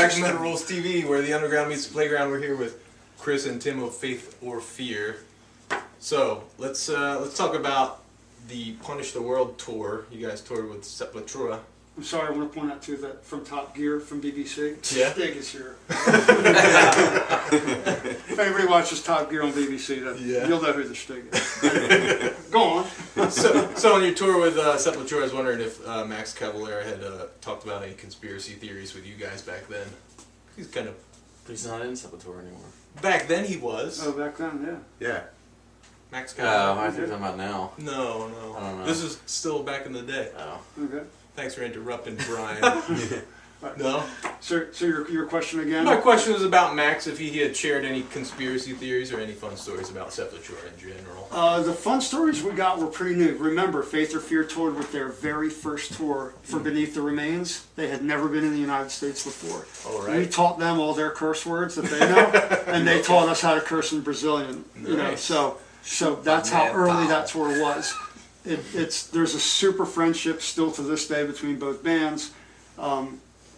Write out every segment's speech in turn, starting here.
back to Metal Rules TV, where the underground meets the playground. We're here with Chris and Tim of Faith or Fear. So let's talk about the Punish the World tour. You guys toured with Sepultura. I'm sorry, I want to point out too that from Top Gear from BBC, Yeah. Stig is here. If anybody watches Top Gear on BBC, you'll know who the Stig is. Go on. So on your tour with Sepultura, I was wondering if Max Cavalera had talked about any conspiracy theories with you guys back then. He's not in Sepultura anymore. Back then he was. Oh, back then, yeah. Yeah. Max Oh, Cavalera. I think you're talking about now. No. I don't know. This is still back in the day. Oh. Okay. Thanks for interrupting, Brian. No? So your question again? My question was about Max, if he had shared any conspiracy theories or any fun stories about Sepultura in general. The fun stories we got were pretty new. Remember, Faith or Fear toured with their very first tour for Beneath the Remains. They had never been in the United States before. All right. We taught them all their curse words that they know, and they taught us how to curse in Brazilian. You know, Nice. so that's how early that tour was. There's a super friendship still to this day between both bands.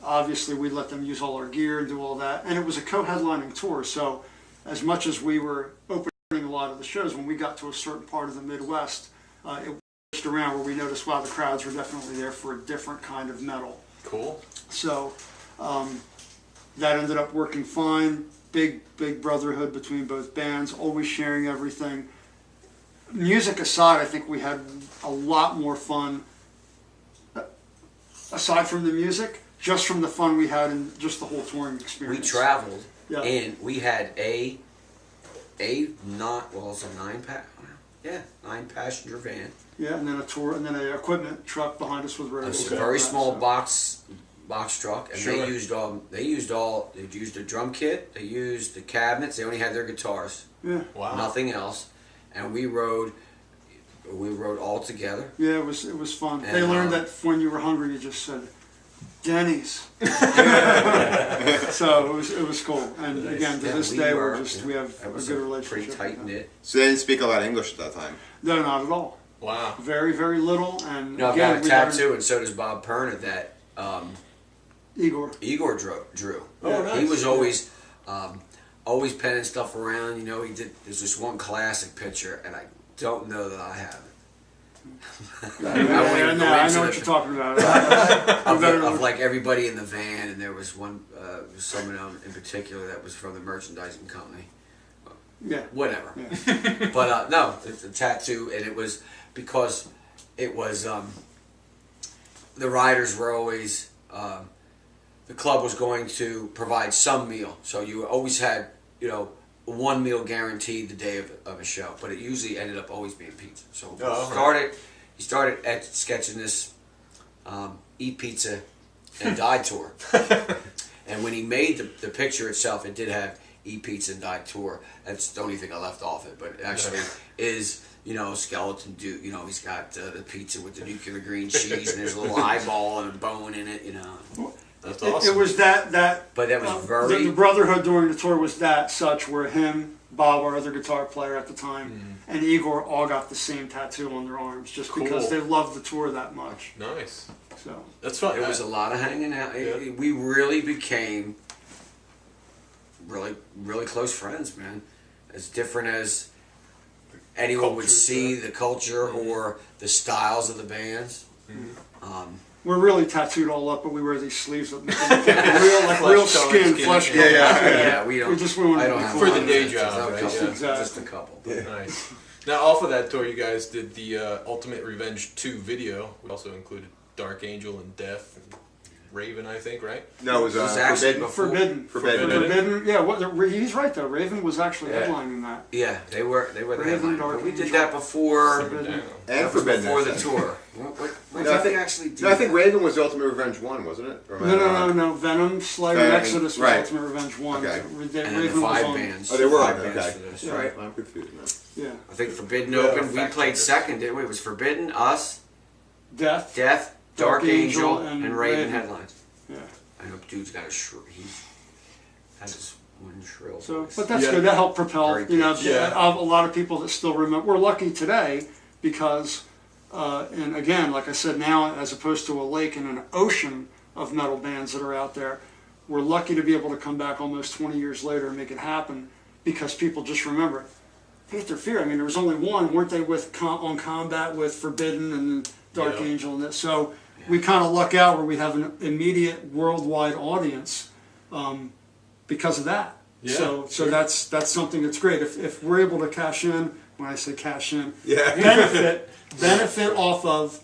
Obviously, we let them use all our gear and do all that. And it was a co-headlining tour, so as much as we were opening a lot of the shows, when we got to a certain part of the Midwest, it switched around where we noticed, wow, the crowds were definitely there for a different kind of metal. Cool. So that ended up working fine. Big brotherhood between both bands, always sharing everything. Music aside, I think we had a lot more fun, aside from the music, just from the fun we had in just the whole touring experience. We traveled, Yeah. and we had a 9-passenger van. Yeah, and then a tour, and then an equipment truck behind us with It radios. was a very small box truck, and Sure. they used a drum kit, they used the cabinets, they only had their guitars, Yeah, Wow. nothing else, and we rode all together. yeah, it was fun. And, They learned that when you were hungry, you just said, Denny's. So it was cool. And again, to Yeah, this we day, were, we have That a was good a relationship. pretty tight knit. So they didn't speak a lot of English at that time. No, not at all. Wow. Very, very little. And You know, I've again, got a we tattoo, and so does Bob Perna, that Igor. drew. Oh, nice. He was always penning stuff around. You know, there's this one classic picture, and I don't know that I have it. I know what you're talking about. of like everybody in the van, and there was someone in particular that was from the merchandising company. Yeah. Whatever. Yeah. But no, it's a tattoo, and it was because it was the riders were always the club was going to provide some meal, so you always had one meal guaranteed the day of a show, but it usually ended up always being pizza. So he started at sketching this Eat Pizza and Die tour, and when he made the picture itself, it did have Eat Pizza and Die tour. That's the only thing I left off it, but it actually is skeleton dude. He's got the pizza with the nuclear green cheese and there's a little eyeball and a bone in it. That's awesome. It was that. But that was very. The brotherhood during the tour was such where him, Bob, our other guitar player at the time, and Igor all got the same tattoo on their arms just because they loved the tour that much. Nice. So That's fun. It was a lot of hanging out. Yeah. We really became really, really close friends, man. As different as anyone would see the culture or the styles of the bands. we're really tattooed all up, but we wear these sleeves that make them real skin, flesh color. Yeah, we don't. I don't have for a the lot day of job, right? tattoos. Yeah. Exactly. Just a couple. Nice. Now, off of that tour, you guys did the Ultimate Revenge 2 video. We also included Dark Angel and Death and Raven, I think, right? No, it was actually Forbidden. Forbidden. Yeah, he's right though. Raven was actually headlining that. Yeah, they were the Raven, headline. Dark But we did Angel. that before. Forbidden. And Forbidden. Before the I think. tour. When No, I did think we actually do I think that? Raven was Ultimate Revenge 1, wasn't it? Or am I wrong? No. Venom, Slayer, Venom, and Exodus was right. Ultimate Revenge 1. Okay. And then Raven the was 5 on. bands. Oh, they were on 5 it, bands okay. for this, Yeah. right? I'm confused now. Yeah. I think Forbidden Yeah, opened. We fact played check this. second, didn't we? It was Forbidden, us, Death. Dark Angel, and and Raven Raven. headlines. Yeah. I know dude's got a he has his one shrill So, voice. but that's Yeah. good. That helped propel, Very good. a lot of people that still remember. We're lucky today because, and again, like I said, now as opposed to a lake and an ocean of metal bands that are out there, we're lucky to be able to come back almost 20 years later and make it happen because people just remember it. Faith or Fear, I mean, there was only one, weren't they, with on Combat with Forbidden and Dark Yeah. Angel and that? So we kind of luck out where we have an immediate worldwide audience because of that. Yeah, So sure. that's something that's great. If we're able to cash in, when I say cash in, Yeah. benefit off of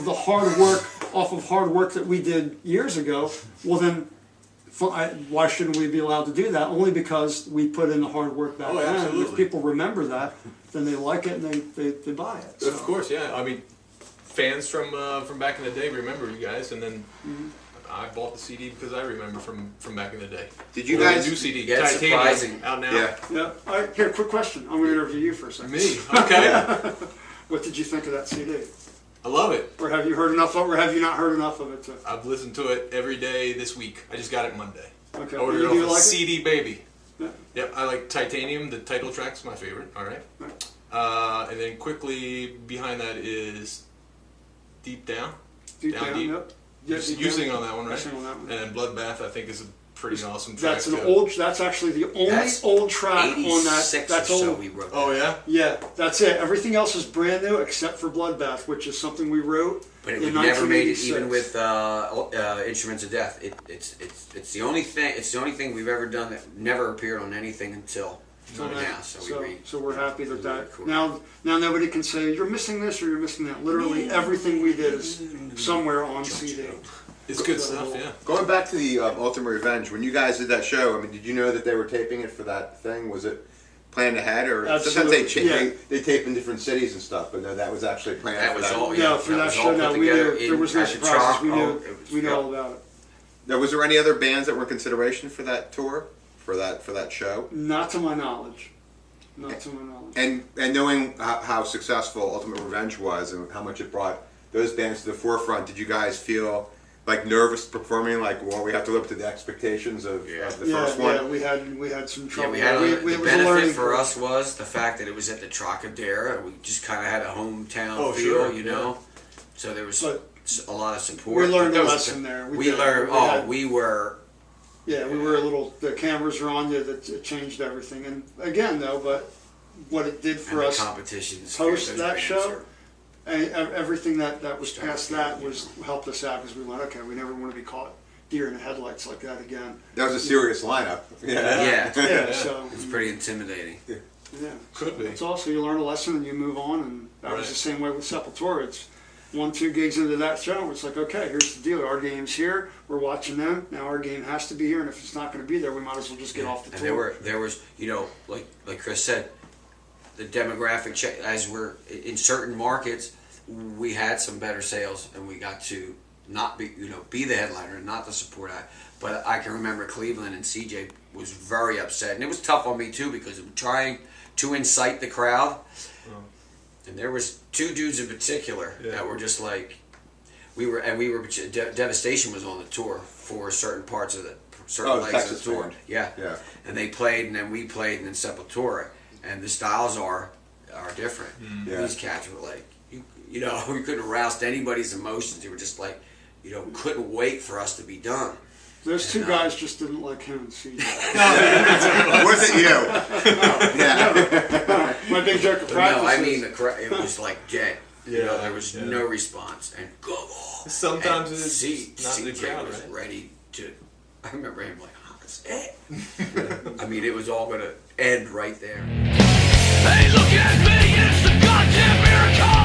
the hard work that we did years ago, well then, why shouldn't we be allowed to do that? Only because we put in the hard work back Oh, then. And if absolutely. people remember that, then they like it and they buy it. So. Of course, yeah. I mean, fans from back in the day remember you guys, and then I bought the CD because I remember from back in the day. Did you Or the guys? new CD? Yeah, it's Titanium, surprising. out now. Yeah. Yeah. All right, here, quick question. I'm going to interview you for a second. Me. Okay. What did you think of that CD? I love it. Or have you heard enough of it, or have you not heard enough of it? I've listened to it every day this week. I just got it Monday. Okay. I ordered it You off do of like it? CD Baby. Yeah. Yep, I like Titanium. The title track's my favorite. All right. Right. And then quickly behind that is Deep Down. Deep Down Down, Deep. yep. Yeah, Deep You Down. sing on that one, I right? sing on that one. And Bloodbath, I think, is a pretty awesome track. That's an too. That's actually the only That's old track on that. 86 That's or so old. we wrote. Oh that. yeah. Yeah, that's it. Everything else is brand new except for Bloodbath, which is something we wrote. But it in would never made it 1986. even with Instruments of Death. It's the only thing. It's the only thing we've ever done that never appeared on anything until now. So we're happy that that cool. now nobody can say you're missing this or you're missing that. Literally everything we did is somewhere on CD. It's good stuff, yeah. Going back to the Ultimate Revenge, when you guys did that show, I mean, did you know that they were taping it for that thing? Was it planned ahead, or sometimes Absolutely, yeah. they tape in different cities and stuff? But no, that was actually planned. That for was that. all. Yeah, Yeah, for that that was show, all no, put we together knew there was no at the surprises. Chalk. We knew It was- we knew yeah. all about it. Now, was there any other bands that were in consideration for that tour, for that show? Not to my knowledge. Not to my knowledge. And knowing how successful Ultimate Revenge was and how much it brought those bands to the forefront, did you guys feel like nervous performing? Like, well, we have to live up to the expectations of the first one. Yeah, we had some Yeah, trouble. we had it the was a benefit learning for curve. us was the fact that it was at the Trocadero. We just kind of had a hometown Oh, feel, sure, you know. So there was But a lot of support. we learned But a those- lesson there. We did. learned. We were. Yeah, we were a little. The cameras were on you. That it changed everything. And again, though, but what it did for and us the competitions post those that bands show, are- everything that was past that was helped us out because we went, okay, we never want to be caught deer in the headlights like that again. That was a serious lineup. Yeah, Yeah, so it's pretty intimidating. yeah, Could be. it's also you learn a lesson and you move on, and that was Right. the same way with Sepultura. It's 1-2 gigs into that show, it's like, okay, here's the deal. Our game's here. We're watching them. Now our game has to be here, and if it's not going to be there, we might as well just get off the And tour. there was, you know, like Chris said, the demographic check. As we're in certain markets, we had some better sales, and we got to not be, be the headliner and not the support act. But I can remember Cleveland and CJ was very upset, and it was tough on me too because of trying to incite the crowd. And there was two dudes in particular that were just like, Devastation was on the tour for certain parts of certain legs of Texas the tour. band. Yeah. Yeah. And they played, and then we played, and then Sepultura, and the styles are different. Yeah. These cats were like, you know, we couldn't arouse anybody's emotions. They were just like, couldn't wait for us to be done. Those two And, guys just didn't like him and CJ. Was it you? Yeah. My big joke of But practice no, I is- mean it was like dead. Yeah, There was yeah. no response, and go on. Sometimes And it's not the CJ crowd, was right? ready to. I remember him like, that's it. I mean, it was all going to end right there. Hey, look at me, it's the goddamn miracle!